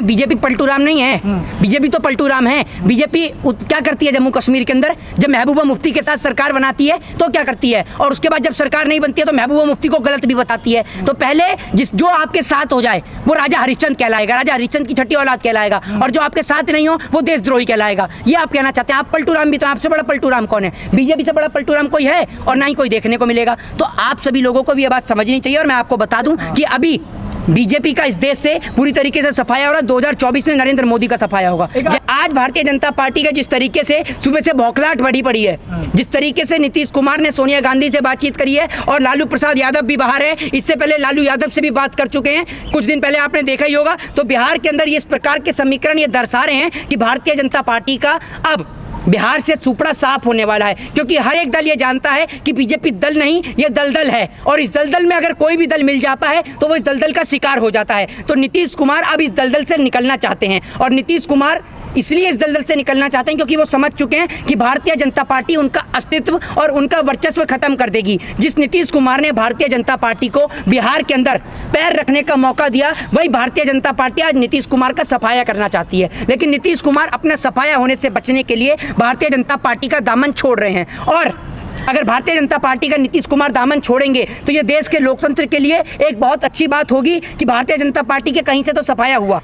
BJP Paltu Ram नहीं है, BJP तो पलटू राम है। बीजेपी क्या करती है जम्मू कश्मीर के अंदर, जब महबूबा मुफ्ती के साथ सरकार बनाती है तो क्या करती है, और उसके बाद जब सरकार नहीं बनती है तो महबूबा मुफ्ती को गलत भी बताती है। तो पहले जो आपके साथ हो जाए वो राजा हरिश्चंद्र कहलाएगा, राजा हरिश्चंद्र की छठी औलाद कहलाएगा, और जो आपके साथ नहीं हो वो देशद्रोही कहलाएगा। ये आप कहना चाहते हैं। आप पलटू राम भी तो, आपसे बड़ा पलटू राम कौन है? बीजेपी से बड़ा पलटू राम कोई है और ना ही कोई देखने को मिलेगा। तो आप सभी लोगों को भी ये बात समझनी चाहिए। और मैं आपको बता दूं कि अभी बीजेपी का इस देश से पूरी तरीके से सफाया हो रहा है। 2024 में नरेंद्र मोदी का सफाया होगा। आज भारतीय जनता पार्टी का जिस तरीके से सुबह से बौखलाहट बढ़ी पड़ी है, जिस तरीके से नीतीश कुमार ने सोनिया गांधी से बातचीत करी है और लालू प्रसाद यादव भी बाहर है, इससे पहले लालू यादव से भी बात कर चुके हैं, कुछ दिन पहले आपने देखा ही होगा। तो बिहार के अंदर इस प्रकार के समीकरण ये दर्शा रहे हैं कि भारतीय जनता पार्टी का अब बिहार से सुपड़ा साफ होने वाला है, क्योंकि हर एक दल ये जानता है कि बीजेपी दल नहीं, ये दलदल है, और इस दलदल में अगर कोई भी दल मिल जाता है तो वो इस दलदल का शिकार हो जाता है। तो नीतीश कुमार अब इस दलदल से निकलना चाहते हैं, और नीतीश कुमार इसलिए इस दलदल से निकलना चाहते हैं क्योंकि वो समझ चुके हैं कि भारतीय जनता पार्टी उनका अस्तित्व और उनका वर्चस्व खत्म कर देगी। जिस नीतीश कुमार ने भारतीय जनता पार्टी को बिहार के अंदर पैर रखने का मौका दिया, वही भारतीय जनता पार्टी आज नीतीश कुमार का सफाया करना चाहती है। लेकिन नीतीश कुमार अपना सफाया होने से बचने के लिए भारतीय जनता पार्टी का दामन छोड़ रहे हैं, और अगर भारतीय जनता पार्टी का नीतीश कुमार दामन छोड़ेंगे तो ये देश के लोकतंत्र के लिए एक बहुत अच्छी बात होगी कि भारतीय जनता पार्टी के कहीं से तो सफाया हुआ।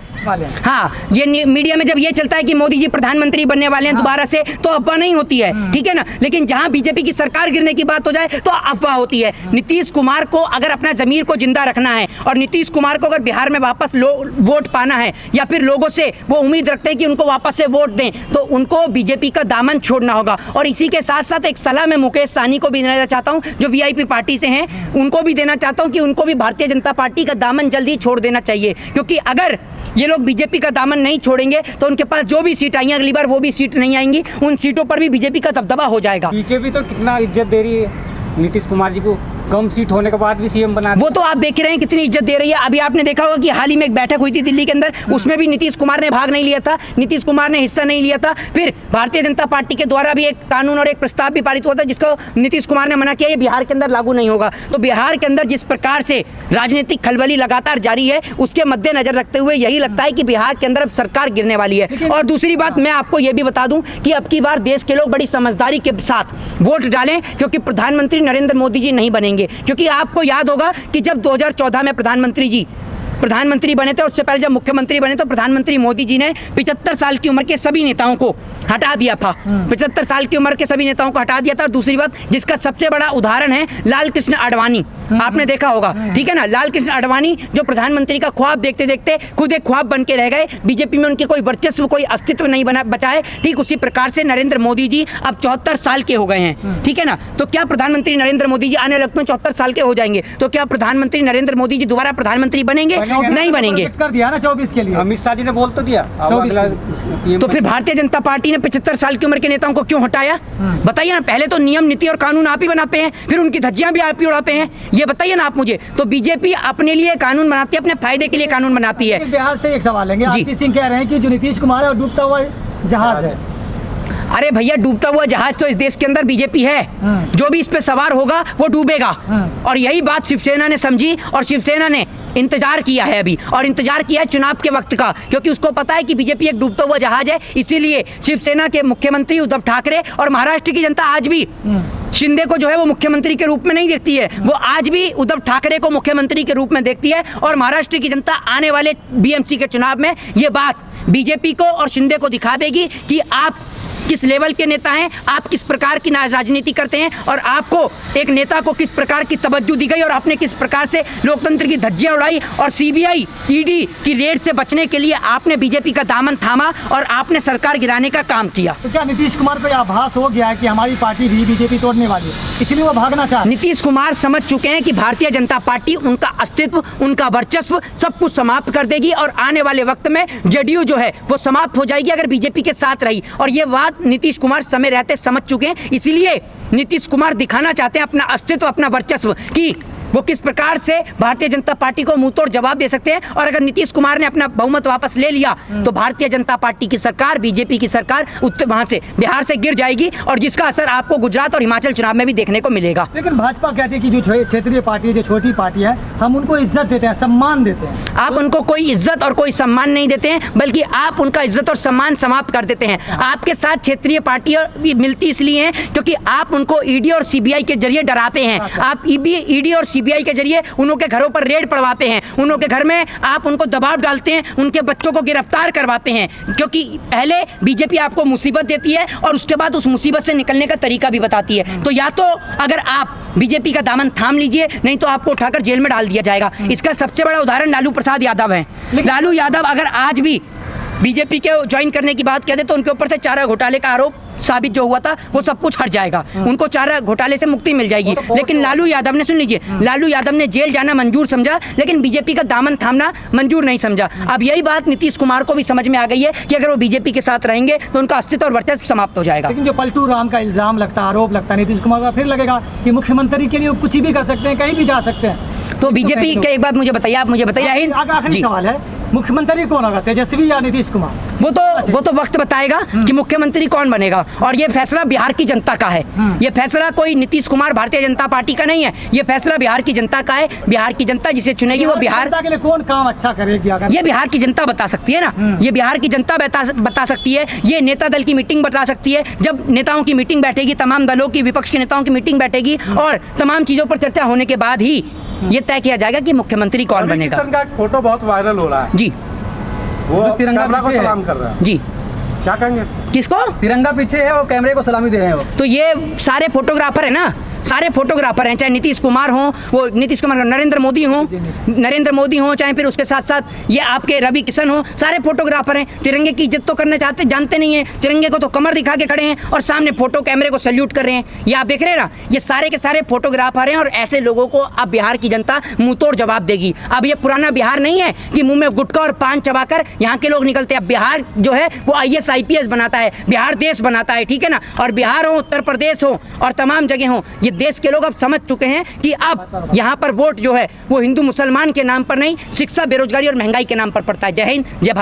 हाँ, ये मीडिया में जब ये चलता है कि मोदी जी प्रधानमंत्री बनने वाले हैं दोबारा से, तो अफवाह नहीं होती है, ठीक है ना। लेकिन जहां बीजेपी की सरकार गिरने की बात हो जाए तो अफवाह होती है। नीतीश कुमार को अगर अपना जमीर को जिंदा रखना है, और नीतीश कुमार को अगर बिहार में वापस वोट पाना है, या फिर लोगों से वो उम्मीद रखते हैं कि उनको वापस से वोट दें, तो उनको बीजेपी का दामन छोड़ना होगा। और इसी के साथ साथ एक सलाह मैं मुकेश साहनी को भी देना चाहता हूं, जो वीआईपी पार्टी से हैं, उनको भी देना चाहता हूं कि उनको भी भारतीय जनता पार्टी का दामन जल्दी छोड़ देना चाहिए। क्योंकि अगर ये लोग बीजेपी का दामन नहीं छोड़ेंगे तो उनके पास जो भी सीट आई अगली बार वो भी सीट नहीं आएंगी, उन सीटों पर भी बीजेपी का दबदबा हो जाएगा। बीजेपी तो कितना इज्जत दे रही है नीतीश कुमार जी को, कम सीट होने के बाद भी सीएम बना, वो तो आप देख रहे हैं कितनी इज्जत दे रही है। अभी आपने देखा होगा कि हाल ही में एक बैठक हुई थी दिल्ली के अंदर, उसमें भी नीतीश कुमार ने भाग नहीं लिया था, नीतीश कुमार ने हिस्सा नहीं लिया था। फिर भारतीय जनता पार्टी के द्वारा भी एक कानून और एक प्रस्ताव भी पारित हुआ था जिसको नीतीश कुमार ने मना किया, ये बिहार के अंदर लागू नहीं होगा। तो बिहार के अंदर जिस प्रकार से राजनीतिक खलबली लगातार जारी है, उसके मद्देनजर रखते हुए यही लगता है कि बिहार के अंदर अब सरकार गिरने वाली है। और दूसरी बात मैं आपको ये भी बता दूं कि अब की बार देश के लोग बड़ी समझदारी के साथ वोट डालें, क्योंकि प्रधानमंत्री नरेंद्र मोदी जी नहीं बनेंगे। क्योंकि आपको याद होगा कि जब 2014 में प्रधानमंत्री बने थे, उससे पहले जब मुख्यमंत्री बने तो प्रधानमंत्री मोदी जी ने 75 साल की उम्र के सभी नेताओं को हटा दिया था। 75 साल की उम्र के सभी नेताओं को हटा दिया था। और दूसरी बात, जिसका सबसे बड़ा उदाहरण है लाल कृष्ण आडवाणी, आपने देखा होगा, ठीक है ना। लाल कृष्ण आडवाणी जो प्रधानमंत्री का ख्वाब देखते देखते खुद एक ख्वाब बन के रह गए, बीजेपी में उनके कोई वर्चस्व, कोई अस्तित्व नहीं बचा है। ठीक उसी प्रकार से नरेंद्र मोदी जी अब 74 साल के हो गए हैं, ठीक है ना। तो क्या प्रधानमंत्री नरेंद्र मोदी जी आने वाले वक्त में 74 साल के हो जाएंगे, तो क्या प्रधानमंत्री नरेंद्र मोदी जी दोबारा प्रधानमंत्री बनेंगे? नहीं बनेंगे। कर दिया ना 24 के लिए, अमित शाह जी ने बोल तो दिया। तो फिर भारतीय जनता पार्टी ने 75 साल की उम्र के नेताओं को क्यों हटाया? बताइए ना। पहले तो नियम, नीति और कानून आप ही बनाते हैं, फिर उनकी धज्जियां भी आप ही उड़ाते हैं, ये बताइए ना आप मुझे। तो बीजेपी अपने लिए कानून बनाती है, अपने फायदे के लिए कानून बनाती है। बिहार से एक सवाल लेंगे, आरपी सिंह कह रहे हैं कि जो नीतीश कुमार है वो डूबता हुआ जहाज है। अरे भैया, डूबता हुआ जहाज तो इस देश के अंदर बीजेपी है, जो भी इस पे सवार होगा वो डूबेगा। और यही बात शिवसेना ने समझी, और शिवसेना ने इंतजार किया है अभी, और इंतजार किया है चुनाव के वक्त का, क्योंकि उसको पता है कि बीजेपी एक डूबता हुआ जहाज है। इसीलिए शिवसेना के मुख्यमंत्री उद्धव ठाकरे और महाराष्ट्र की जनता आज भी शिंदे को जो है वो मुख्यमंत्री के रूप में नहीं देखती है, वो आज भी उद्धव ठाकरे को मुख्यमंत्री के रूप में देखती है। और महाराष्ट्र की जनता आने वाले बीएमसी के चुनाव में ये बात बीजेपी को और शिंदे को दिखा देगी कि आप किस लेवल के नेता हैं, आप किस प्रकार की राजनीति करते हैं, और आपको एक नेता को किस प्रकार की तवज्जो दी गई, और आपने किस प्रकार से लोकतंत्र की धज्जियां उड़ाई, और सीबीआई ईडी की रेड से बचने के लिए आपने बीजेपी का दामन थामा और आपने सरकार गिराने का काम किया। तो क्या नीतीश कुमार को यह आभास हो गया है कि हमारी पार्टी भी बीजेपी तोड़ने वाली है, इसलिए वो भागना चाहते? नीतीश कुमार समझ चुके हैं कि भारतीय जनता पार्टी उनका अस्तित्व, उनका वर्चस्व सब कुछ समाप्त कर देगी, और आने वाले वक्त में जेडीयू जो है वो समाप्त हो जाएगी अगर बीजेपी के साथ रही। और ये बात नीतीश कुमार समय रहते समझ चुके हैं, इसीलिए नीतीश कुमार दिखाना चाहते हैं अपना अस्तित्व, अपना वर्चस्व, कि वो किस प्रकार से भारतीय जनता पार्टी को मुंहतोड़ जवाब दे सकते हैं। और अगर नीतीश कुमार ने अपना बहुमत वापस ले लिया तो भारतीय जनता पार्टी की सरकार, बीजेपी की सरकार वहां से बिहार से गिर जाएगी और जिसका असर आपको गुजरात और हिमाचल चुनाव में भी देखने को मिलेगा। लेकिन भाजपा कहती है कि जो क्षेत्रीय पार्टी है, जो छोटी पार्टी है, हम उनको इज्जत देते हैं, सम्मान देते हैं। आप उनको कोई इज्जत और कोई सम्मान नहीं देते हैं, बल्कि आप उनका इज्जत और सम्मान समाप्त कर देते हैं। आपके साथ क्षेत्रीय पार्टियां भी मिलती इसलिए हैं क्योंकि आप उनको ईडी और सीबीआई के जरिए डराते हैं। आप ईडी और सीबीआई के जरिए उनके घरों पर रेड पड़वाते हैं, उनके घर में आप उनको दबाव डालते हैं, उनके बच्चों को गिरफ्तार करवाते हैं। क्योंकि पहले बीजेपी आपको मुसीबत देती है और उसके बाद उस मुसीबत से निकलने का तरीका भी बताती है। तो या तो अगर आप बीजेपी का दामन थाम लीजिए, नहीं तो आपको उठाकर जेल में डाल दिया जाएगा। इसका सबसे बड़ा उदाहरण लालू प्रसाद यादव है। लालू यादव अगर आज भी बीजेपी के ज्वाइन करने की बात कहते तो उनके ऊपर से चारा घोटाले का आरोप साबित जो हुआ था वो सब कुछ हट जाएगा, उनको चारा घोटाले से मुक्ति मिल जाएगी। लेकिन लालू यादव ने, सुन लीजिए, लालू यादव ने जेल जाना मंजूर समझा, लेकिन बीजेपी का दामन थामना मंजूर नहीं समझा। अब यही बात नीतीश कुमार को भी समझ में आ गई है कि अगर वो बीजेपी के साथ रहेंगे तो उनका अस्तित्व और वर्चस्व समाप्त हो जाएगा। लेकिन जो पलटू राम का इल्जाम लगता है, आरोप लगता है नीतीश कुमार का, फिर लगेगा कि मुख्यमंत्री के लिए कुछ भी कर सकते हैं, कहीं भी जा सकते हैं। तो बीजेपी के एक बात मुझे बताइए, आप मुझे बताइए, आखिरी सवाल है, मुख्यमंत्री कौन होगा, तेजस्वी या नीतीश कुमार? वो तो वक्त बताएगा कि मुख्यमंत्री कौन बनेगा। और ये फैसला बिहार की जनता का है। ये फैसला कोई नीतीश कुमार भारतीय जनता पार्टी का नहीं है, ये फैसला बिहार की जनता का है। बिहार की जनता जिसे चुनेगी वो बिहार के लिए कौन काम अच्छा करेगी, अगर ये बिहार की जनता बता सकती है ना। ये बिहार की जनता बता सकती है, ये नेता दल की मीटिंग बता सकती है। जब नेताओं की मीटिंग बैठेगी, तमाम दलों की, विपक्ष के नेताओं की मीटिंग बैठेगी और तमाम चीजों पर चर्चा होने के बाद ही ये तय किया जाएगा कि मुख्यमंत्री कौन बनेगा। का फोटो बहुत वायरल हो रहा है जी, वो तिरंगा को पीछे सलाम कर रहा है, जी, क्या कहेंगे? किसको? तिरंगा पीछे है और कैमरे को सलामी दे रहे हैं वो। तो ये सारे फोटोग्राफर है ना, सारे फोटोग्राफर हैं, चाहे नीतीश कुमार हो, वो नीतीश कुमार, नरेंद्र मोदी हो, चाहे फिर उसके साथ साथ ये आपके रवि किशन हो, सारे फोटोग्राफर हैं। तिरंगे की इज्जत तो करना जानते नहीं है, तिरंगे को तो कमर दिखा के खड़े हैं और सामने फोटो कैमरे को सैल्यूट कर रहे हैं। ये आप देख रहे हैं ना, ये सारे के सारे फोटोग्राफर हैं और ऐसे लोगों को अब बिहार की जनता मुंह तोड़ जवाब देगी। अब ये पुराना बिहार नहीं है कि मुंह में गुटखा और पान चबाकर यहाँ के लोग निकलते हैं। अब बिहार जो है वो IAS IPS बनाता है, बिहार देश बनाता है, ठीक है ना। और बिहार हो, उत्तर प्रदेश हो और तमाम जगह हो, ये देश के लोग अब समझ चुके हैं कि अब यहाँ पर वोट जो है वो हिंदू मुसलमान के नाम पर नहीं, शिक्षा, बेरोजगारी और महंगाई के नाम पर पड़ता है। जय हिंद, जय भारत।